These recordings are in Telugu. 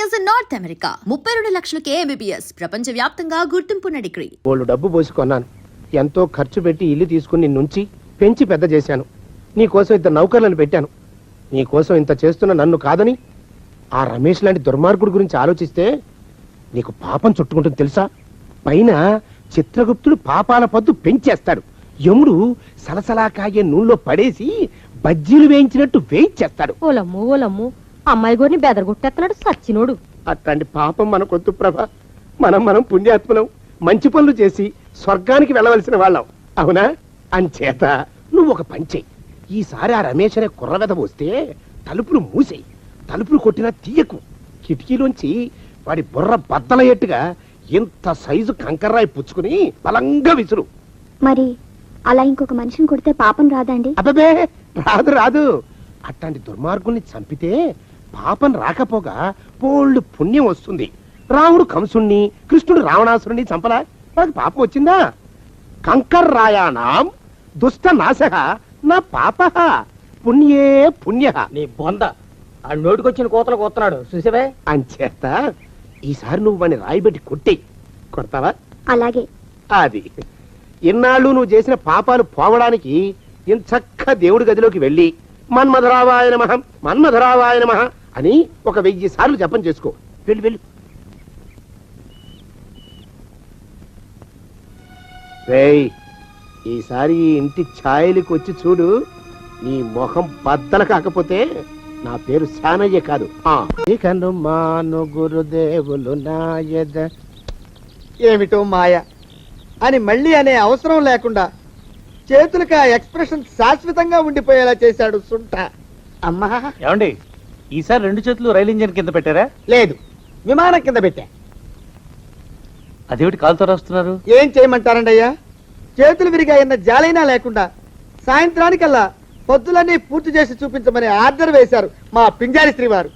MBBS in North America. 32 లక్షలకే MBBS. ప్రపంచవ్యాప్తంగా గుర్తింపున్న డిగ్రీ. బోల్డు డబ్బు పోసుకున్నాను. ఎంతో ఖర్చు పెట్టి ఇల్లు తీసుకుని నిన్నుంచి పెంచి పెద్ద చేశాను. నీ కోసం ఇంత నౌకర్లను పెట్టాను. నీ కోసం ఇంత చేస్తున్న నన్ను కాదని ఆ రమేష్ లాంటి దుర్మార్గుడి గురించి ఆలోచిస్తే నీకు పాపం చుట్టుకుంటుంది తెలుసా? పైన చిత్రగుప్తుడు పాపాల పద్దు పెంచేస్తాడు. యముడు సలసలా కాగే నూనెలో పడేసి బజ్జీలు వేయించినట్టు వేయించేస్తాడు. ఓలమ్ము ఓలమ్ము అమ్మాయి గోరిని బెదరగొట్టేస్తున్నాడు సచ్చినోడు. అట్లాంటి పాపం మనకొద్దు ప్రభ. మనం పుణ్యాత్మలం, మంచి పనులు చేసి స్వర్గానికి వెళ్ళవలసిన వాళ్ళం, అవునా? అంచేత నువ్వు ఒక పని చెయ్యి. ఈసారి ఆ రమేష్ అనే కుర్రవెద వస్తే తలుపులు మూసేయి. తలుపులు కొట్టినా తీయకు. కిటికీలోంచి వాడి బుర్ర బద్దలయ్యేట్టుగా ఇంత సైజు కంకర్రాయి పుచ్చుకుని బలంగా విసురు. మరి అలా ఇంకొక మనిషిని కొడితే పాపం రాదండి? అబ్బే, రాదు. అట్లాంటి దుర్మార్గుల్ని చంపితే పాపం రాకపోగా పోళ్ళు పుణ్యం వస్తుంది. రాముడు కంసుణ్ణి, కృష్ణుడు రావణాసురుణ్ణి చంపలా, వాడికి పాపం వచ్చిందా? కంకర్రాయాణం దుష్ట నాశః నా పాపః పుణ్యే పుణ్యః. నీ బొంద ఆ నోటికొచ్చిన కోతలు కోస్తున్నాడు చూసావే. అంచేత ఈసారి నువ్వు వాడిని రాయిబెట్టి కొట్టేయి. కొడతావా? అలాగే. అది ఇన్నాళ్ళు నువ్వు చేసిన పాపాలు పోవడానికి ఇంచక్క దేవుడి గదిలోకి వెళ్ళి మన్మధరావాయ నమః మన్మధరావాయ నమః అని ఒక 1000 సార్లు జపం చేసుకో. వెళ్ళు. రేయ్, ఈసారి ఈ ఇంటి ఛాయలికి వచ్చి చూడు. నీ మొహం బద్దల కాకపోతే నా పేరు శానయ్య కాదు. ఇకను మాను గురుదేవులు నాయద. ఏమిటో మాయ అని మళ్ళీ అనే అవసరం లేకుండా చేతులకి ఆ ఎక్స్ప్రెషన్ శాశ్వతంగా ఉండిపోయేలా చేశాడు సుంఠ. అమ్మా ఏమండి, ఈసారి 2 చేతులు రైలు ఇంజన్ కింద పెట్టారా? లేదు, విమానం కింద పెట్టా. అదేమిటి కాలుతో రాస్తున్నారు? ఏం చేయమంటారండి అయ్యా? చేతులు విరిగాయన్న జాలైనా లేకుండా సాయంత్రానికల్లా పొద్దులన్నీ పూర్తి చేసి చూపించమని ఆర్డర్ వేశారు మా పింజారి శ్రీ వారు.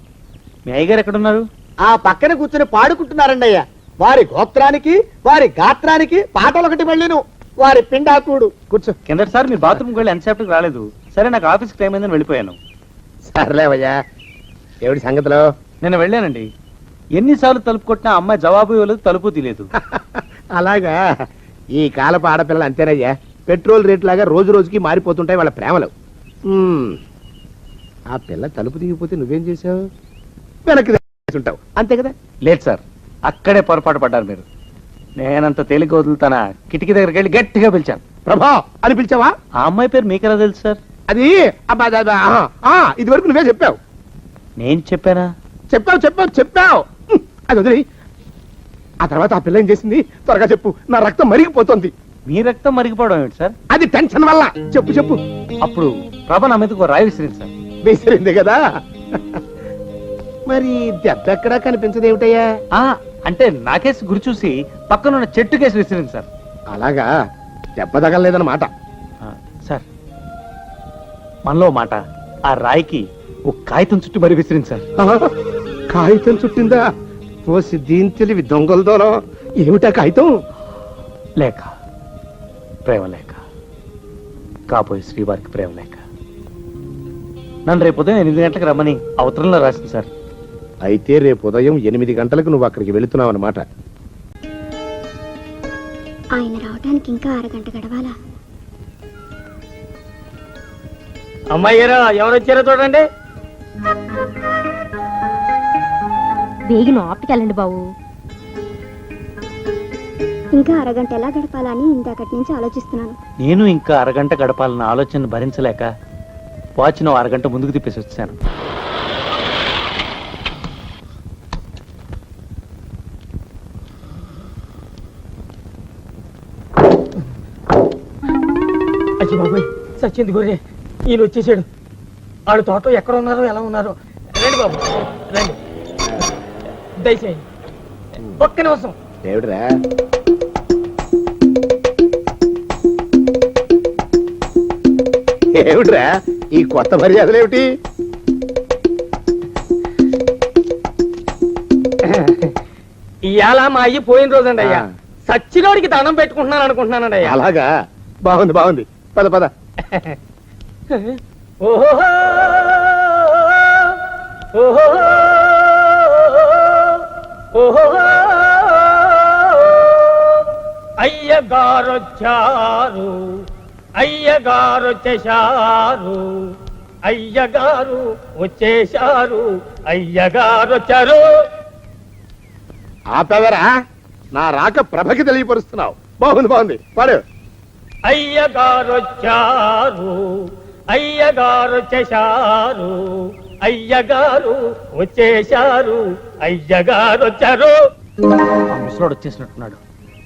మీ అయ్యగారు ఎక్కడున్నారు? ఆ పక్కన కూర్చొని పాడుకుంటున్నారండి అయ్యా. వారి గోత్రానికి వారి గాత్రానికి పాటలు ఒకటి మళ్ళీను వారి పిండాకుడు. కూర్చో. కిందటిసారి మీ బాత్రూమ్కి వెళ్ళి ఎంతసేపటికి రాలేదు. సరే, నాకు ఆఫీస్కి టైం అయిందని వెళ్ళిపోయాను. సర్లేవయ్యా, దేవుడి సంగతిలో. నేను వెళ్ళానండి. ఎన్నిసార్లు తలుపు కొట్టినా అమ్మాయి జవాబు ఇవ్వలేదు, తలుపు తీయలేదు. అలాగా? ఈ కాలపు ఆడపిల్లలు అంతేనయ్యా. పెట్రోల్ రేట్ లాగా రోజు రోజుకి మారిపోతుంటాయి వాళ్ళ ప్రేమలు. ఆ పిల్ల తలుపు దిగిపోతే నువ్వేం చేసావు? వెనక్కి ఉంటావు, అంతే కదా? లేదు సార్, అక్కడే పొరపాటు పడ్డారు మీరు. నేనంత తేలిక వదులుతానా? కిటికీ దగ్గరికి వెళ్ళి గట్టిగా పిలిచాను. ప్రభా అని పిలిచావా? ఆ అమ్మాయి పేరు మీకెలా తెలుసు సార్? అది ఇది వరకు నువ్వే చెప్పావు. నేను చెప్పానా? చెప్పావు. అది వదిలి. ఆ తర్వాత ఆ పిల్ల ఏం చేసింది? త్వరగా చెప్పు, నా రక్తం మరిగిపోతుంది. మీ రక్తం మరిగిపోవడం ఏమిటి సార్? అది టెన్షన్ వల్ల. చెప్పు. అప్పుడు ప్రభ నా మీదకు రాయి విసిరింది సార్. విసిరింది కదా? మరి దెబ్బ ఎక్కడా కనిపించదేమిటయ్యా? అంటే నాకేసి గురి చూసి పక్కనున్న చెట్టు కేసి విసిరింది సార్. అలాగా? దెబ్బ తగలలేదన్నమాట. సార్, మనలో మాట ఆ రాయికి ఒక కాగితం చుట్టూ మరి విసిరింది సార్. కాగితం చుట్టిందా? ఓసి దీని తెలివి దొంగలదోనో. ఏమిటా కాగితం? లేక, ప్రేమ లేక, కాబోయే శ్రీవారికి ప్రేమ లేక. నన్ను రేపు ఉదయం 8 గంటలకు రమ్మని అవతరంలో రాసింది సార్. అయితే రేపు ఉదయం 8 గంటలకు నువ్వు అక్కడికి వెళుతున్నావు అన్నమాట. ఆయన రావడానికి ఇంకా 1 గంట గడవాలా? అమ్మాయి గారు ఎవరు వచ్చారో చూడండి. వేగిన ఆప్టికెళ్ళండి బాబు. ఇంకా 1 గంట ఎలా గడపాలని ఇందాకటి నుంచి ఆలోచిస్తున్నాను. నేను ఇంకా 1 గంట గడపాలన్న ఆలోచన భరించలేక వాచ్ను 1 గంట ముందుకు తిప్పేసి వచ్చాను. అచ్చి బాబాయ్, సచ్చింది గొర్రె. ఈయన వచ్చేసాడు. ఆడు తోట ఎక్కడ ఉన్నారో ఎలా ఉన్నారో. రండి బాబు, రండి, దయచేయండి. ఒక్క నిమిషం. ఏమిట్రా? ఏమిట్రా ఈ కొత్త మర్యాదలు ఏమిటి? ఇవాళ మా అయ్యి పోయిన రోజండి అయ్యా. సచ్చినోడికి దండం పెట్టుకుంటున్నాను అనుకుంటున్నానండి అయ్యా. అలాగా? బాగుంది. పద. ఓహో ఓహో అయ్యగారొచ్చారు, అయ్యగారు వచ్చేశారు, అయ్యగారు వచ్చేశారు, అయ్యగారు వచ్చారు. ఆపేవరా, నా రాక ప్రభకి తెలియపరుస్తున్నావు. బాగుంది బాగుంది, పాడు. అయ్యగారు వచ్చారు, అయ్యగారు వచ్చేశారు, అయ్యగారు వచ్చేశారు, అయ్యగారు వచ్చారు. ఆ ముసలోడు వచ్చేసినట్టున్నాడు.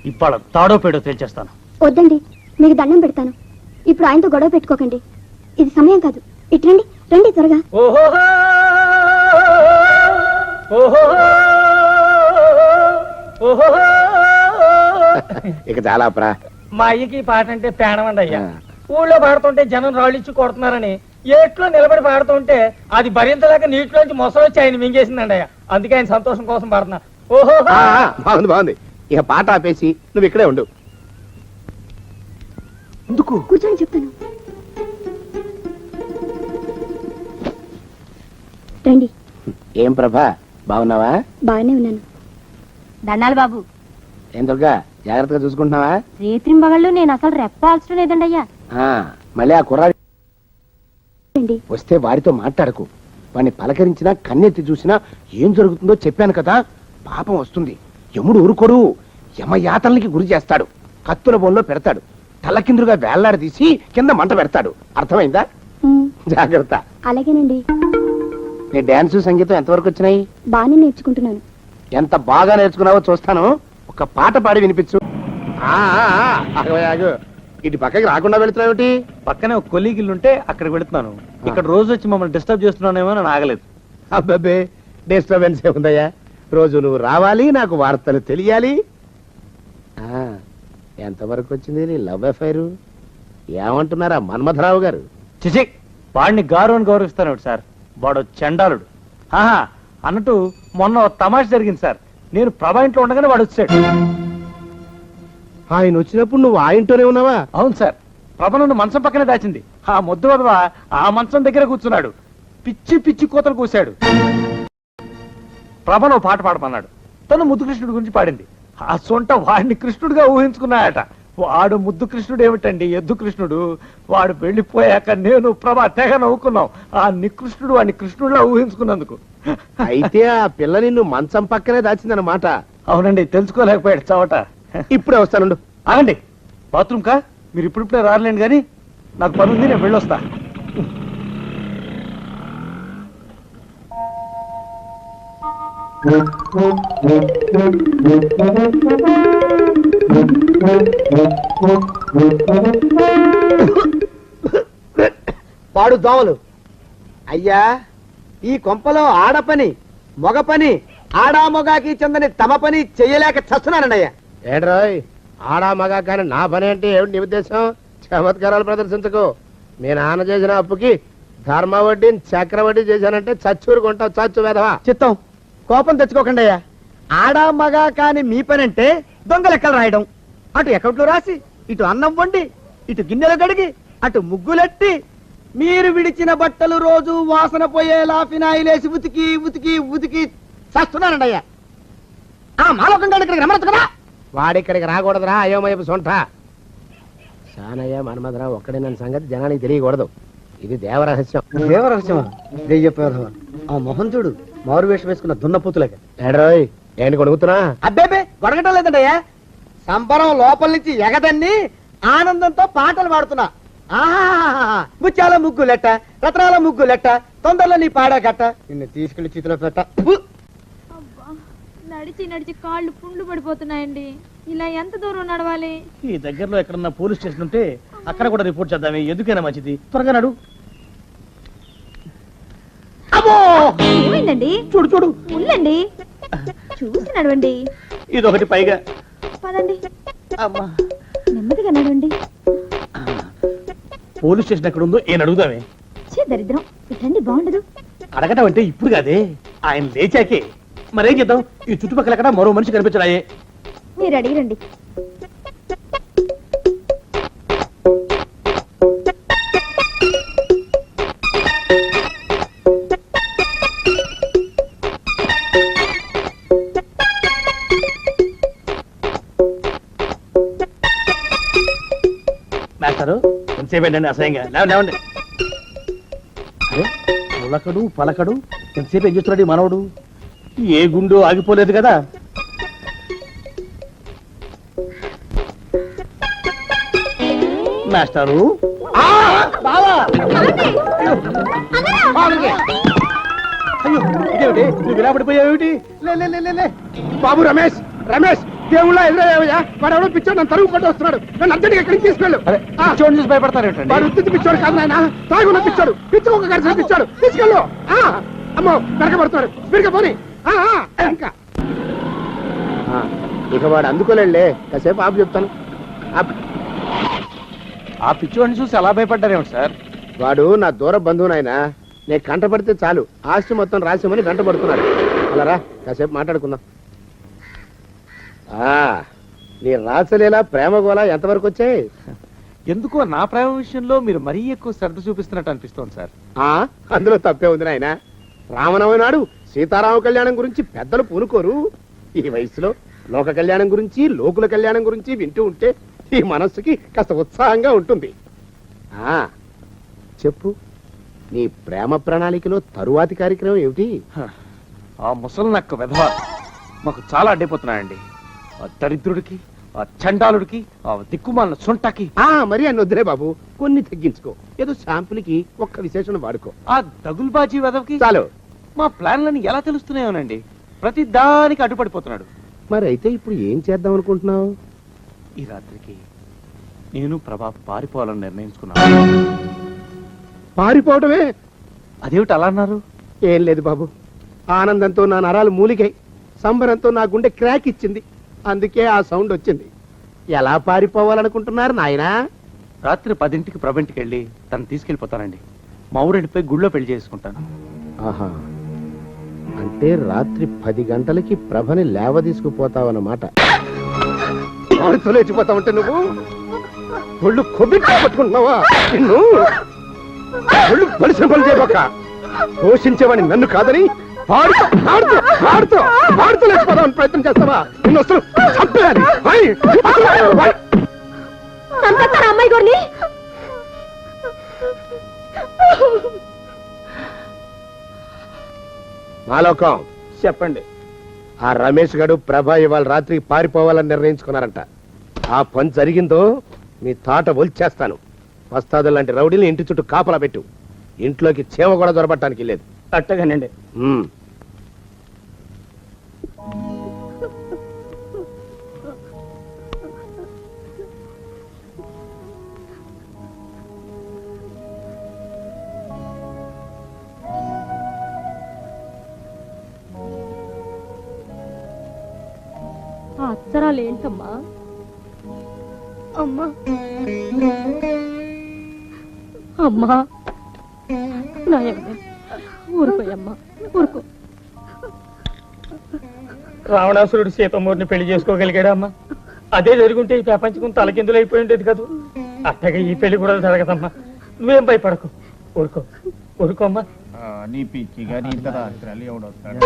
ఇవాళ తాడో పేడో తేల్చేస్తాను. వద్దండి, మీకు దండం పెడతాను. ఇప్పుడు ఆయనతో గొడవ పెట్టుకోకండి. ఇది సమయం కాదు. ఇటు రండి, రండి త్వరగా. ఓహో ఓహో ఓహో. ఇక చాలా ప్రా. మా అయ్యకి ఈ పాట అంటే పేణమండి అయ్యా. ఊళ్ళో పాడుతుంటే జనం రాళ్ళిచ్చి కొడుతున్నారని ఏట్లో నిలబడి పాడుతుంటే అది భరించలేక నీటిలోంచి మొసలొచ్చి ఆయన మింగేసిందండి అయ్యా. అందుకే ఆయన సంతోషం కోసం పాడుతున్నా. ఓహో బాగుంది బాగుంది. ఇక పాట ఆపేసి నువ్వు ఇక్కడే ఉండు. ఎందుకు? కూర్చొని చెప్తాను. రండి. ఏం ప్రభా, బాగున్నావా? బాగానే ఉన్నాను. దండాలి బాబు. ఏం దుర్గా, జాగ్రత్తగా చూసుకుంటున్నావా? రేత్రింబగళ్ళు నేను అసలు రెప్పాల్సిన లేదండి అయ్యా. మళ్ళీ ఆ కుర్రాడి రండి. వస్తే వాడితో మాట్లాడకు. వాడిని పలకరించినా కన్నెత్తి చూసినా ఏం జరుగుతుందో చెప్పాను కదా. పాపం వస్తుంది. యముడు ఊరుకోడు. యమయాతనలకి గురి చేస్తాడు. కత్తుల బొల్లో పెడతాడు. తలకిందులుగా వేళ్లాడదీసి కింద మంట పెడతాడు. అర్థమైందా? జాగ్రత్త. అలాగేనండి. నీ డాన్స్ సంగీతం ఎంతవరకు వచ్చినాయి? బాగానే నేర్చుకుంటున్నాను. ఎంత బాగా నేర్చుకున్నావో చూస్తాను. ఒక పాట పాడి వినిపించు. ఆగు. ఇటు పక్కకి రాకుండా వెళుతున్నావుటి? పక్కనే ఒక కొలీగిల్లుంటే అక్కడికి వెళుతున్నాను. ఇక్కడ రోజు వచ్చి మమ్మల్ని డిస్టర్బ్ చేస్తున్నానేమో అని ఆగలేదు. అబ్బాబే, డిస్టర్బెన్స్ ఏముందయ్యా? రోజు నువ్వు రావాలి, నాకు వార్తలు తెలియాలి. ఎంతవరకు వచ్చింది నీ లవ్ అఫైరు? ఏమంటున్నారా మన్మథరావు గారు? చిచి, వాడిని గారు అని గౌరవిస్తాను సార్. వాడు చండాలుడు. ఆహా, అన్నట్టు మొన్న ఒక తమాష జరిగింది సార్. నేను ప్రభా ఇంట్లో ఉండగానే వాడు వచ్చాడు. ఆయన వచ్చినప్పుడు నువ్వు ఆ ఇంట్లోనే ఉన్నావా? అవును సార్. ప్రభ నన్ను మంచం పక్కనే దాచింది. ఆ ముద్దు వదవ ఆ మంచం దగ్గర కూర్చున్నాడు. పిచ్చి పిచ్చి కోతలు కూశాడు. ప్రభను ఓ పాట పాడమన్నాడు. తను ముద్దు కృష్ణుడి గురించి పాడింది. ఆ సొంట వాడిని కృష్ణుడిగా ఊహించుకున్నాయట. వాడు ముద్దు కృష్ణుడు ఏమిటండి, ఎద్దు కృష్ణుడు. వాడు వెళ్ళిపోయాక నేను ప్రభ తెగ నవ్వుకున్నాం. ఆ నికృష్ణుడు వాడిని కృష్ణుడిలా ఊహించుకున్నందుకు. అయితే ఆ పిల్ల నిన్ను మంచం పక్కనే దాచిందన్నమాట. అవునండి, తెలుసుకోలేకపోయాడు చవట. ఇప్పుడే వస్తానుండు. ఆగండి, బాత్రూమ్ కా? మీరు ఇప్పుడిప్పుడే రాలేండి కానీ నాకు పని ఉంది, నేను వెళ్ళొస్తా. పాడు దోమలు. అయ్యా, ఈ కొంపలో ఆడపని మగ పని ఆడా మొగాకి చెందని తమ పని చెయ్యలేక చస్తున్నానయ్యా. ఏడ్రాయ్, ఆడా మగా కానీ నా పని అంటే ఏమిటి నీ ఉద్దేశం? చమత్కారాలు ప్రదర్శించకు. మీ నాన్న చేసిన అప్పుకి ధర్మ వడ్డీ చక్ర వడ్డీ చేశానంటే చచ్చూరు కొంటావు. చచ్చు వేదవా. చిత్తం, కోపం తెచ్చుకోకండి అయ్యా. ఆడా మగా కాని మీ పని అంటే దొంగ లెక్కలు రాయడం. అటు అకౌంట్లో రాసి, ఇటు అన్నం వండి, ఇటు గిన్నెలు కడిగి, అటు ముగ్గులెట్టి, మీరు విడిచిన బట్టలు రోజు వాసన పోయేలా ఫినాయిలేసి ఉతికి ఉతికి ఉతికి చస్తున్నానండి అయ్యా. ఆ మాలోకం గారు ఇక్కడికి రమ్మనొచ్చు కదా. వాడిక్కడికి రాకూడదురా అయోమయపు సొంట. శానయ్య మన్మధరావు ఒక్కడే నన్ను సంగతి జనానికి తెలియకూడదు. ఇది దేవరహస్యం. దేవరహస్యమా? దెయ్యపోదవా? ఆ మొహం చూడు, మారు వేషం వేసుకున్న దున్నపోతులకి. ఏడ్రోయ్, ఏంటి కొడుకుతున్నా? అబ్బేబే, గొడగటం లేదండయ్యా. సంబరం లోపల నుంచి ఎగదన్ని ఆనందంతో పాటలు పాడుతున్నా. ఆహా, ముత్యాల ముగ్గులెట్ట, రత్నాల ముగ్గులెట్ట, తొందరలో నీ పాడా కట్ట, నిన్ను తీసుకెళ్లి చేతిలో పెట్ట. నడిచి నడిచి కాళ్ళు పుండ్లు పడిపోతున్నాయండి. ఇలా ఎంత దూరం నడవాలి? ఈ దగ్గరలో ఎక్కడన్నా పోలీస్ స్టేషన్ ఉంటే అక్కడ కూడా రిపోర్ట్ చేద్దామే. ఎందుకైనా మంచిది. త్వరగా నడు. ఏమైందండి? చూడు చూడు, ఉండండి, చూసి నడవండి. ఇదొకటి పైగా. పదండి, అమ్మా, నెమ్మదిగా నడవండి. పోలీస్ స్టేషన్ ఎక్కడ ఉందో ఏం అడుగుదామే. దరిద్రం, ఇటండి బాగుండదు. అడగటం అంటే ఇప్పుడు కాదే, ఆయన లేచాకే. మరేం చేద్దాం? ఈ చుట్టుపక్కల ఎక్కడ మరో మనిషి కనిపించడాయే. మీరు అడిగిరండి. మాస్టారు ఎంతసేపు ఏంటండి అసహ్యంగా లేవండి అరే ఉలకడు పలకడు ఎంతసేపు ఏం చేస్తున్నాడు ఈ మనవడు ఏ గుండు ఆగిపోలేదు కదా మాస్టారు అయ్యో ఇదేమిటి నువ్వు ఇలా పడిపోయావేమిటి లే. బాబు రమేష్ రమేష్ దేవుళ్ళ ఎదురయ్యావయ్యా వాడు ఎవడో పిచ్చోడు నన్ను తరుగు కొట్టి వస్తున్నాడు నన్ను అర్జెంట్గా ఎక్కడికి తీసుకెళ్ళు అరే చూడండి చూసి భయపడతారేమిటండి వాడు ఉత్తి పిచ్చోడు కాదు నాయన తాగున్న పిచ్చోడు పిచ్చి ఒక గడిచిన పిచ్చోడు తీసుకెళ్ళు అమ్మో వెనకబడుతున్నాడు వీరిక పోని ఇంకా ఇక వాడు అందుకోలేడులే కాసేపు ఆపు చెప్తాను ఆ పిచ్చివాడిని చూసి ఎలా భయపడ్డారేమిటి సార్ వాడు నా దూర బంధువు నాయన నేను కంటపడితే చాలు ఆస్తి మొత్తం రాసామని వెంటబడుతున్నాడు అలా రా కాసేపు మాట్లాడుకుందాం నీ రాసలేలా ప్రేమ గోళ ఎంతవరకు వచ్చాయి ఎందుకో నా ప్రేమ విషయంలో మీరు మరీ ఎక్కువ శ్రద్ధ చూపిస్తున్నట్టు అనిపిస్తోంది సార్ అందులో తప్పే ఉంది నాయన రామనవమి నాడు సీతారామ కళ్యాణం గురించి పెద్దలు పూనుకోరు ఈ వయసులో లోక కళ్యాణం గురించి లోకుల కళ్యాణం గురించి వింటూ ఉంటే ఈ మనస్సుకి కాస్త ఉత్సాహంగా ఉంటుంది చెప్పు నీ ప్రేమ ప్రణాళికలో తరువాతి కార్యక్రమం ఏమిటి ఆ ముసలి నక్క విధవ మాకు చాలా అడ్డైపోతున్నాయండి ఆ దరిద్రుడికి ఆ చండాలుడికి ఆ దిక్కుమాలిన సొంటకి మరి అన్ని వద్దులే బాబు కొన్ని తగ్గించుకో ఏదో శాంపుల్కి ఒక్క విశేషణ వాడుకో ఆ దగుల్బాజీ వెధవకి చాలు మా ప్లాన్లని ఎలా తెలుస్తున్నాయోనండి ప్రతి దానికి అడ్డుపడిపోతున్నాడు మరి అయితే ఇప్పుడు ఏం చేద్దాం అనుకుంటున్నావు ఈ రాత్రికి నేను ప్రభా పారిపోవాలని నిర్ణయించుకున్నాను పారిపోవటమే అదేమిటి అలా అన్నారు ఏం లేదు బాబు ఆనందంతో నా నరాలు మూలిగాయి సంబరంతో నా గుండె క్రాక్ ఇచ్చింది అందుకే ఆ సౌండ్ వచ్చింది ఎలా పారిపోవాలనుకుంటున్నారు నాయనా రాత్రి 10ంటికి ప్రభంటికి వెళ్ళి తను తీసుకెళ్ళిపోతానండి మా ఊరెండిపోయి గుళ్ళో పెళ్లి చేసుకుంటాను ఆహా అంటే రాత్రి 10 గంటలకి ప్రభని లేవ తీసుకుపోతావన్నమాట లేచిపోతా ఉంటే నువ్వు ఒళ్ళు కొబ్బిట్లా పట్టుకుంటున్నావా నిన్ను ఒళ్ళు పరిశ్రమ పని చేయబోక పోషించేవాడిని నన్ను కాదని పాడుతూ లేచిపోదామని ప్రయత్నం చేస్తావా నిన్ను అసలు చంపేయాలి అమ్మాయి గారిని మాలోకం చెప్పండి ఆ రమేష్ గడు ప్రభ ఇవాళ రాత్రికి పారిపోవాలని నిర్ణయించుకున్నారంట ఆ పని జరిగిందో మీ తాట ఒలిచేస్తాను వస్తాదు లాంటి రౌడీని ఇంటి చుట్టూ కాపలా పెట్టు ఇంట్లోకి చేమ కూడా దొరబట్టడానికి లేదు అట్టగానండి ఆ అక్షరాలు ఏంటమ్మా అమ్మా అమ్మా నాయమ్మ ఊరుకోయమ్మా ఊరుకో రావణాసురుడు సీతమ్మూరిని పెళ్లి చేసుకోగలిగాడా అమ్మా అదే జరుగుంటే ఈ ప్రపంచం తలకిందులు అయిపోయి ఉండేది కాదు అట్టగా ఈ పెళ్లి కూడా జరగదమ్మా నువ్వేం భయపడకు ఊరుకో ఊరుకోమ్మా నీ పిచ్చిగా నీ రాత్రాలు ఎవడొస్తాడు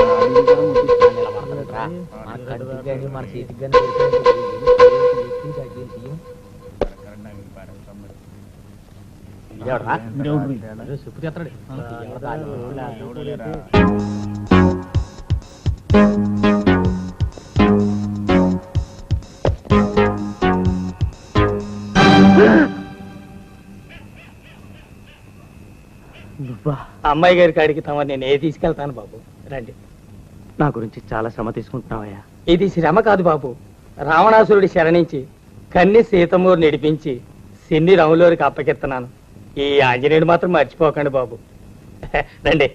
అమ్మాయి గారి కాడికి తమ నేను ఏ తీసుకెళ్తాను బాబు రండి నా గురించి చాలా శ్రమ తీసుకుంటున్నావయ్యా ఇది శ్రమ కాదు బాబు రావణాసురుడి శరణించి కన్ని సీతమ్మూరు నడిపించి సిన్ని రాములోరికి అప్పకెత్తనాను ఈ ఆంజనేయుడు మాత్రం మర్చిపోకండి బాబు రండి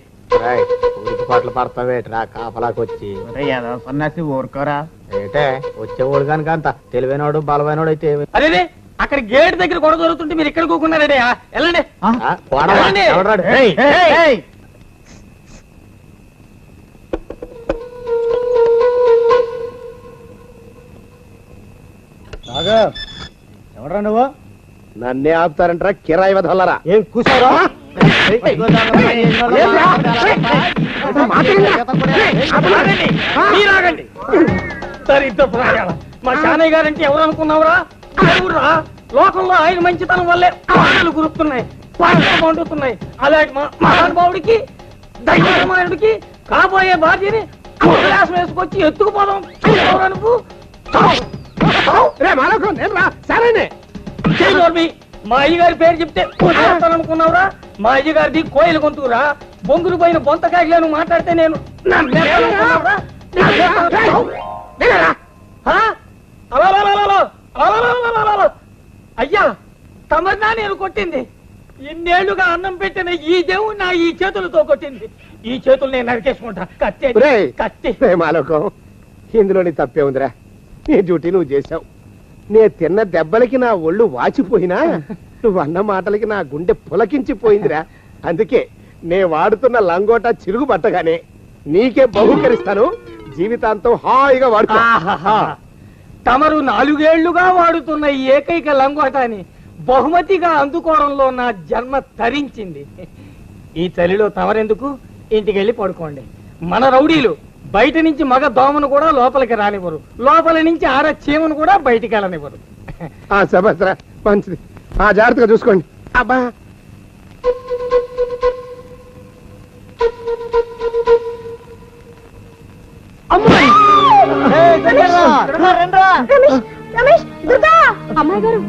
పాటలు పడతావేట్రా కాపలాకి వచ్చి సన్నాసి ఊరుకోరా ఏటే వచ్చేవాడు కనుక అంత తెలివైనవాడు బలమైనవాడు అయితే అదే అక్కడ గేట్ దగ్గర గొడవ జరుగుతుంటే మీరు ఇక్కడ కూకున్నారండి వెళ్ళండి వెళ్ళండి. ఎవడరా నువ్వు నన్నే ఆపుతారంటారా కిరాయి వదలరా ఏం కూసారా సరే ఇంత ప్రాయాల మా శానయ్య గారంటే ఎవరు అనుకున్నావురా ఎవరురా లోకంలో ఆయన మంచితనం వల్లే ఆటలు గురుతున్నాయి, పాటలు పండుతున్నాయి. అలాంటి మహానుభావుడికి దైవమానుడికి కాబోయే భార్యని అవకాశం వేసుకొచ్చి ఎత్తుకుపోదాం అనుకు రే మాలకం నేను రా సరేనే. మా అయ్యగారి పేరు చెప్తే అనుకున్నావురా? మా అయ్యగారిది కోయిల గొంతుకురా, బొంగులు పోయిన బొంతకాయలు నువ్వు మాట్లాడితే నేను నమ్మేనుకున్నావురా? అయ్యా తమన్నా నేను కొట్టింది, ఇన్నేళ్లుగా అన్నం పెట్టిన ఈ దేవుడు నా ఈ చేతులతో కొట్టింది. ఈ చేతులు నేను నరికేసుకుంటా. కత్తి కత్తి. రే మాలకం, ఇందులోని తప్పే ఉందిరా. నీ డ్యూటీ నువ్వు చేశావు. నే తిన్న దెబ్బలకి నా ఒళ్ళు వాచిపోయినా నువ్వు అన్న మాటలకి నా గుండె పులకించిపోయిందిరా. అందుకే నే వాడుతున్న లంగోటా చిరుగు పట్టగానే నీకే బహుకరిస్తాను. జీవితాంతం హాయిగా వాడుకో. తమరు 4 ఏళ్లుగా వాడుతున్న ఈ ఏకైక లంగోటాని బహుమతిగా అందుకోవడంలో నా జన్మ తరించింది. ఈ చలిలో తమరెందుకు, ఇంటికి వెళ్ళి పడుకోండి. మన రౌడీలు బయట నుంచి మగ దోమను కూడా లోపలికి రానివ్వరు, లోపల నుంచి ఆడ చీమను కూడా బయటికి వెళ్ళనివ్వరు. సభద్రా మంచిది. జాగ్రత్తగా చూసుకోండి. అబ్బా రమేష్, దుర్గా! అమ్మాయి గారు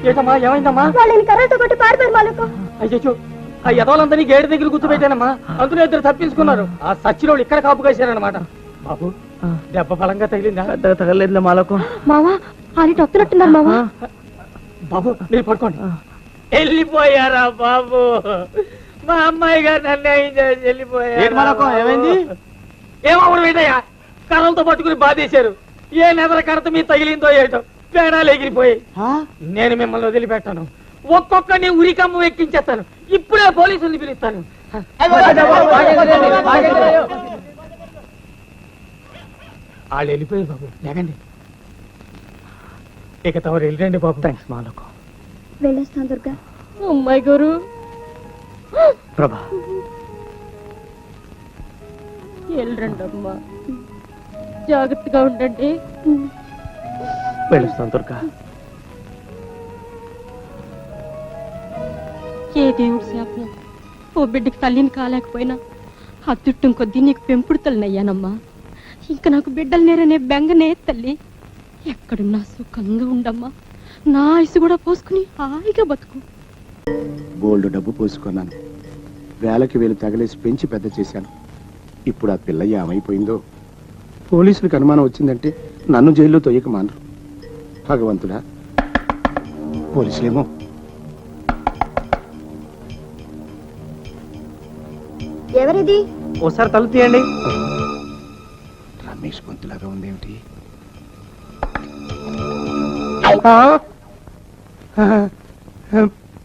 ఏటమ్మా, ఏమైందమ్మా? వాళ్ళని కర్రతో కొట్టి పారిపోయారు మాలకు. అయ్యో, ఆ యదవులందరినీ గేటు దగ్గర కూర్చోబెట్టానమ్మా. అందులో 2 తప్పించుకున్నారు. ఆ సచ్చినోళ్ళు ఇక్కడ కాపు కాశారనమాట. బాబు దెబ్బ బలంగా తగిలిందా? తగలేదు మాలకు. మావా అని వస్తున్నట్టున్నారు మావా. బాబు మీరు పడుకోండి. వెళ్ళిపోయారా బాబు? మా అమ్మాయి గారు అన్యాయం చేసి వెళ్ళిపోయారు. ఏమైంది? ఏమవుడు ఏంటయ్యా, కర్రలతో పట్టుకుని బాధేశారు. ఏ నెదర కర్రత మీద తగిలిందో ఏటో పేడాలు ఎగిరిపోయాయి. నేను మిమ్మల్ని వదిలిపెట్టాను. ఒక్కొక్కడిని ఉరికమ్మ ఎక్కించేస్తాను. ఇప్పుడే పోలీసుల్ని పిలుస్తాను. వాళ్ళు వెళ్ళిపోయారు బాబు. లేకండి, ఇక తమరు వెళ్ళండి బాబు. థ్యాంక్స్ మాలకు. వెళ్ళొస్తాను దుర్గా. అమ్మాయి గారు ప్రభా, వెళ్ళండి అమ్మా, జాగ్రత్తగా ఉండండి. వెళ్ళొస్తాను దుర్గా. ఏ దేవుడి శాపం, ఓ బిడ్డకి తల్లిని కాలేకపోయినా అత్తుట్టం కొద్దీ నీకు పెంపుడు తల్లినయ్యానమ్మా. ఇంకా నాకు బిడ్డలు నేరనే బెంగనే తల్లి. ఎక్కడున్నా సుఖంగా ఉండమ్మా. నా ఆయుసు కూడా పోసుకుని హాయిగా బతుకు. బోల్డ్ డబ్బు పోసుకున్నాను. వేలకి వేలు తగలేసి పెంచి పెద్ద చేశాను. ఇప్పుడు ఆ పిల్ల ఏమైపోయిందో. పోలీసులకు అనుమానం వచ్చిందంటే నన్ను జైల్లో తొయ్యక మానరు. భగవంతుడా, పోలీసులేమో. ఎవరిది? ఓసారి తలుపు తీయండి. రమేష్ గొంతులాగా ఉందేమిటి?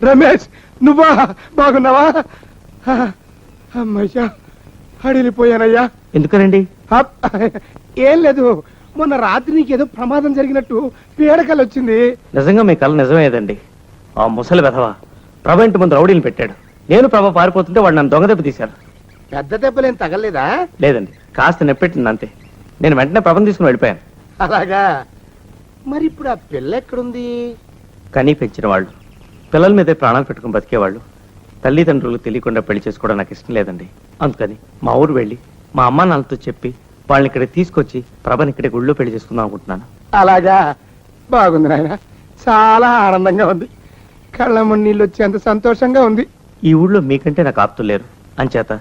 రమేష్, నువ్వా? బాగున్నావా? అమ్మయ్యా, అడిలిపోయానయ్యా. ఎందుకనండి? ఏం లేదు, మొన్న రాత్రి నీకు ఏదో ప్రమాదం జరిగినట్టు పీడకలు వచ్చింది. నిజంగా మీ కళ నిజమేదండి. ఆ ముసలి వెధవ ప్రభ ఇంటి ముందు రౌడీలు పెట్టాడు. నేను ప్రభ పారిపోతుంటే వాడు నన్ను దొంగ దెబ్బ తీశారు. పెద్ద దెబ్బలేం తగలేదా? లేదండి, కాస్త నెప్పెట్టింది అంతే. నేను వెంటనే ప్రభను తీసుకుని వెళ్ళిపోయాను. అలాగా? మరి ఇప్పుడు ఆ పిల్ల ఎక్కడుంది? కనీ పెంచిన వాళ్ళు, పిల్లల మీదే ప్రాణాలు పెట్టుకుని బతికేవాళ్ళు తల్లిదండ్రులు తెలియకుండా పెళ్లి చేసుకోవడం నాకు ఇష్టం లేదండి. అందుకని మా ఊరు వెళ్ళి మా అమ్మా నాన్నతో చెప్పి వాళ్ళని ఇక్కడ తీసుకొచ్చి ప్రభని ఇక్కడే గుళ్ళో పెళ్లి చేసుకుందాం అనుకుంటున్నాను. అలాగా? బాగుంది నాయన, చాలా ఆనందంగా ఉంది. కళ్ళమ్మ నీళ్ళు వచ్చేంత సంతోషంగా ఉంది. ఈ ఊళ్ళో మీకంటే నాకు ఆప్తులు లేరు. అంచేత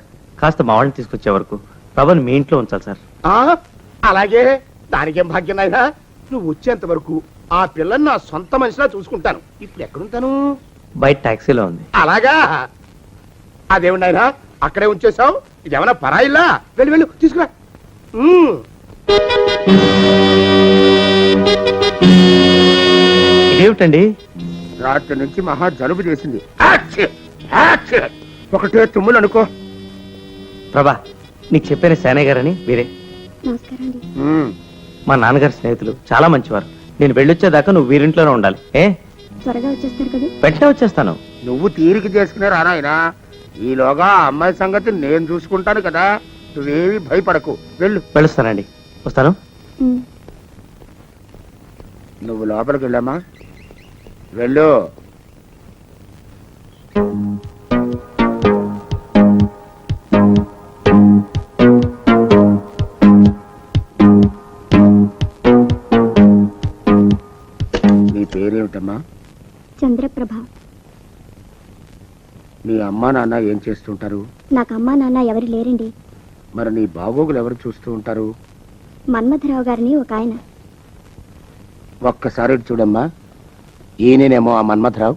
కాస్త మా వాళ్ళని తీసుకొచ్చే వరకు ప్రభని మీ ఇంట్లో ఉంచాలి సార్. అలాగే, దానికేం భాగ్యం నాయనా. నువ్వు వచ్చేంత వరకు ఆ పిల్లని నా సొంత మనిషిలా చూసుకుంటాను. ఇప్పుడు ఎక్కడుంటాను? బయట టాక్సీలో ఉంది. అలాగా? అదేమినాయనా అక్కడే ఉంచేసావు? ఇదేమన్నా పరాయిల్లా? వెళ్ళి వెళ్ళు, తీసుకురా. ఇదేమిటండి? రాత్రి నుంచి మహా జలుబు చేసింది. ఒకటే తుమ్ములు అనుకో. ప్రభా, నీకు చెప్పాను సేనయ్య గారని వీరే. నమస్కారం అండి. మా నాన్నగారి స్నేహితులు, చాలా మంచివారు. నేను వెళ్ళొచ్చేదాకా నువ్వు వీరింట్లోనే ఉండాలి. త్వరగా వచ్చేస్తారు కదా? వెంటనే వచ్చేస్తాను. నువ్వు తీరిక చేసుకునే రానాయనా. ఈలోగా అమ్మాయి సంగతి నేను చూసుకుంటాను కదా. నువ్వేమి భయపడకు, వెళ్ళు. వెళ్ళు. నీ పేరేమిటమ్మా? చంద్రప్రభ. మీ అమ్మా నాన్న ఏం చేస్తుంటారు? నాకు అమ్మా నాన్న ఎవరు లేరండి. మరి నీ బాగోగులు ఎవరు చూస్తూ ఉంటారు? మన్మథరావు గారిని ఒక ఆయన. ఒక్కసారి ఇటు చూడమ్మా. ఈయనేమో ఆ మన్మథరావు.